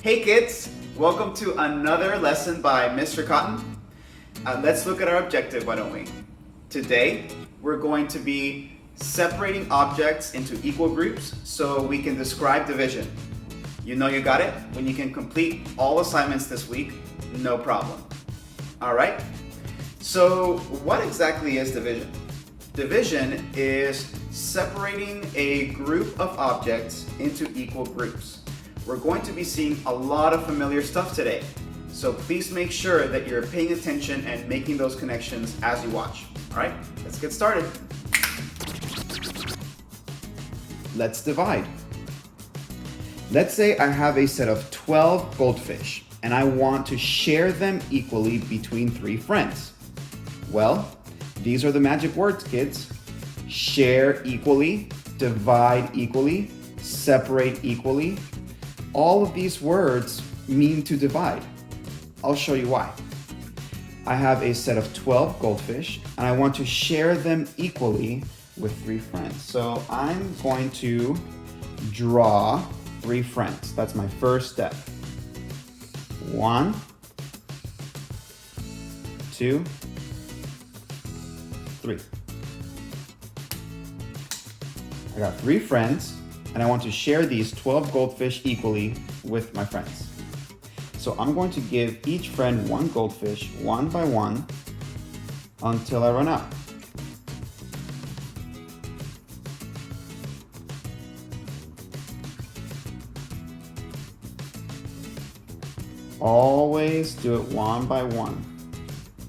Hey kids, welcome to another lesson by Mr. Cotton. Let's look at our objective, why don't we? Today, we're going to be separating objects into equal groups so we can describe division. You know you got it when you can complete all assignments this week, no problem. All right, so what exactly is division? Division is separating a group of objects into equal groups. We're going to be seeing a lot of familiar stuff today, so please make sure that you're paying attention and making those connections as you watch. All right, let's get started. Let's divide. Let's say I have a set of 12 goldfish and I want to share them equally between 3 friends. Well, these are the magic words, kids. Share equally, divide equally, separate equally. All of these words mean to divide. I'll show you why. I have a set of 12 goldfish and I want to share them equally with 3 friends. So I'm going to draw 3 friends. That's my first step. 1, 2, 3. I got 3 friends and I want to share these 12 goldfish equally with my friends. So I'm going to give each friend 1 goldfish one by one until I run out. Always do it one by one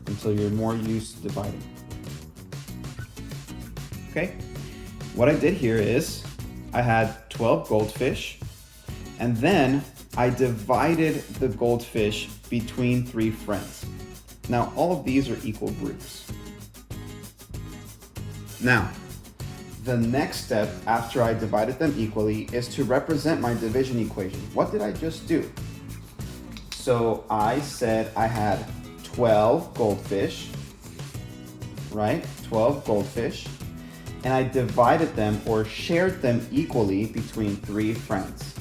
until you're more used to dividing. Okay, what I did here is I had 12 goldfish and then I divided the goldfish between 3 friends. Now all of these are equal groups. Now, the next step after I divided them equally is to represent my division equation. What did I just do? So I said I had 12 goldfish, right? 12 goldfish. And I divided them or shared them equally between 3 friends.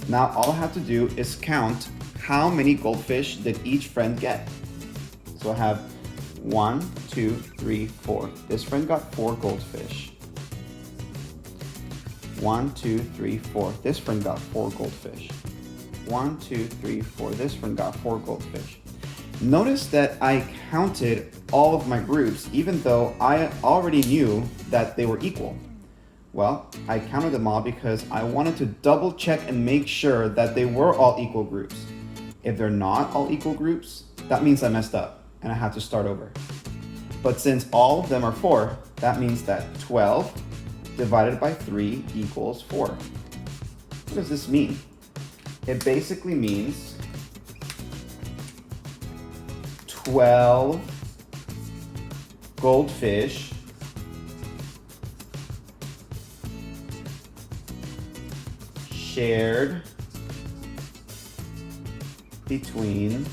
Now all I have to do is count how many goldfish did each friend get. So I have 1, 2, 3, 4. This friend got 4 goldfish. 1, 2, 3, 4. This friend got 4 goldfish. 1, 2, 3, 4. This friend got 4 goldfish. Notice that I counted all of my groups even though I already knew that they were equal. Well, I counted them all because I wanted to double check and make sure that they were all equal groups. If they're not all equal groups, that means I messed up and I have to start over. But since all of them are 4, that means that 12 divided by 3 equals 4. What does this mean? It basically means 12 goldfish shared between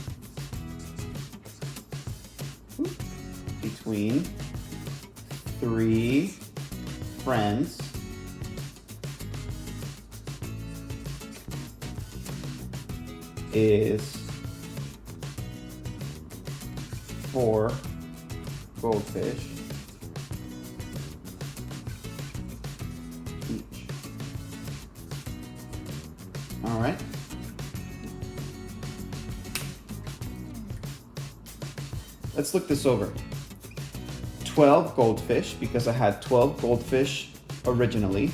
3 friends is 4 goldfish each. All right. Let's look this over. 12 goldfish, because I had 12 goldfish originally.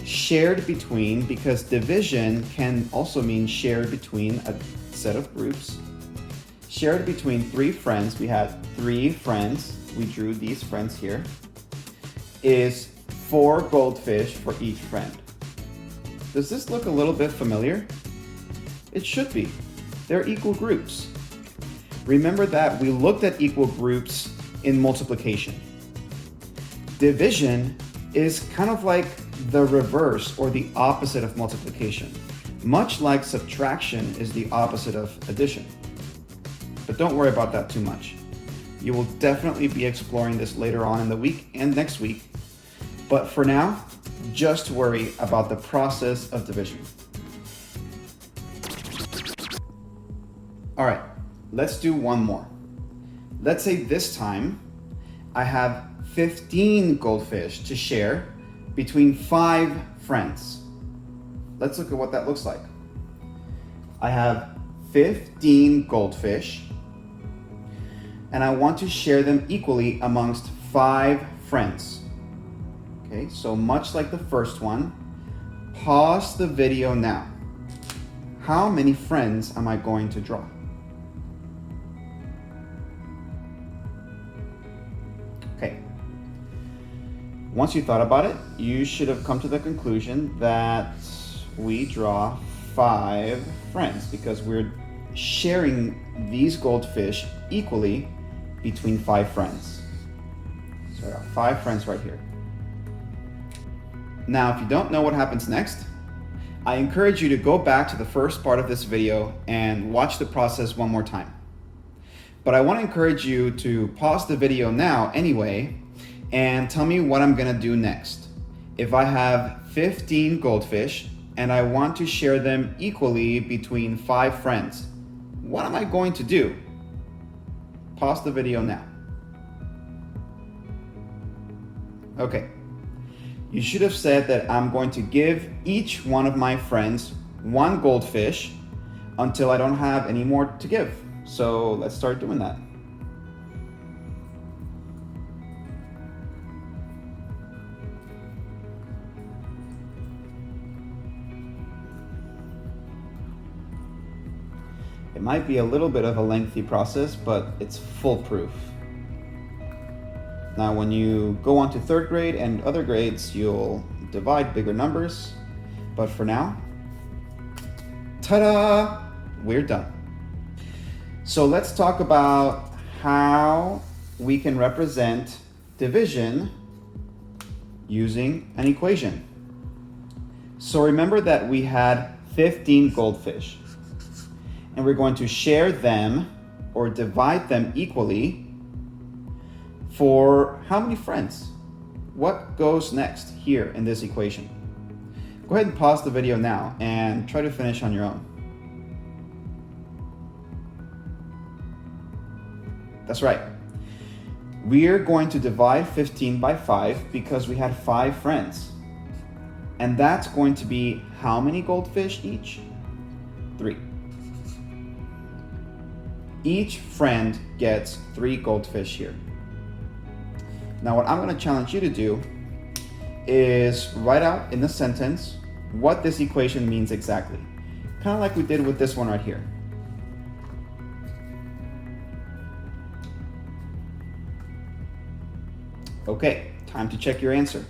Shared between, because division can also mean shared between a set of groups. Shared between 3 friends, we had 3 friends, we drew these friends here, is 4 goldfish for each friend. Does this look a little bit familiar? It should be. They're equal groups. Remember that we looked at equal groups in multiplication. Division is kind of like the reverse or the opposite of multiplication, much like subtraction is the opposite of addition. But don't worry about that too much. You will definitely be exploring this later on in the week and next week. But for now, just worry about the process of division. All right, let's do one more. Let's say this time I have 15 goldfish to share between 5 friends. Let's look at what that looks like. I have 15 goldfish and I want to share them equally amongst 5 friends. Okay, so much like the first one, pause the video now. How many friends am I going to draw? Okay. Once you thought about it, you should have come to the conclusion that we draw 5 friends because we're sharing these goldfish equally between 5 friends. So I got 5 friends right here. Now, if you don't know what happens next, I encourage you to go back to the first part of this video and watch the process one more time. But I want to encourage you to pause the video now anyway and tell me what I'm going to do next. If I have 15 goldfish and I want to share them equally between 5 friends, what am I going to do? Pause the video now. Okay. You should have said that I'm going to give each one of my friends 1 goldfish until I don't have any more to give. So let's start doing that. It might be a little bit of a lengthy process, but it's foolproof. Now, when you go on to 3rd grade and other grades, you'll divide bigger numbers. But for now, ta-da, we're done. So let's talk about how we can represent division using an equation. So remember that we had 15 goldfish, and we're going to share them or divide them equally for how many friends? What goes next here in this equation? Go ahead and pause the video now and try to finish on your own. That's right. We're going to divide 15 by 5 because we had 5 friends. And that's going to be how many goldfish each? 3. Each friend gets 3 goldfish here. Now, what I'm going to challenge you to do is write out in the sentence what this equation means exactly. Kind of like we did with this one right here. Okay, time to check your answer.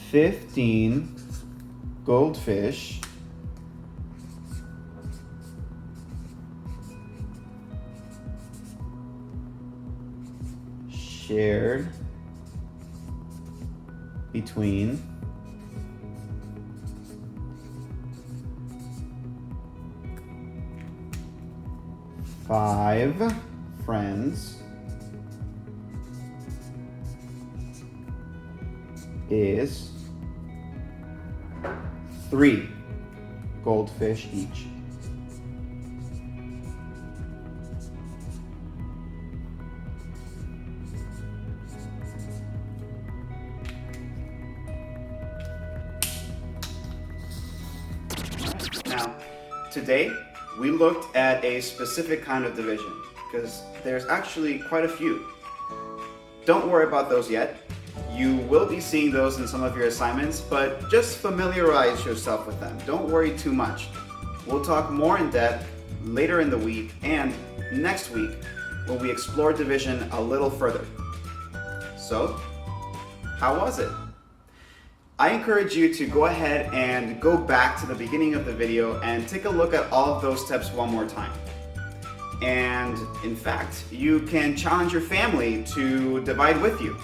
15 goldfish shared between 5 friends is 3 goldfish each. Now, today we looked at a specific kind of division because there's actually quite a few. Don't worry about those yet. You will be seeing those in some of your assignments, but just familiarize yourself with them. Don't worry too much. We'll talk more in depth later in the week and next week when we explore division a little further. So, how was it? I encourage you to go ahead and go back to the beginning of the video and take a look at all of those steps one more time. And in fact, you can challenge your family to divide with you.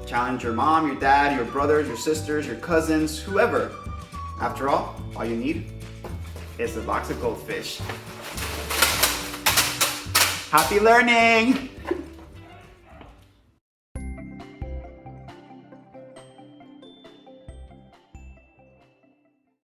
Challenge your mom, your dad, your brothers, your sisters, your cousins, whoever. After all you need is a box of goldfish. Happy learning!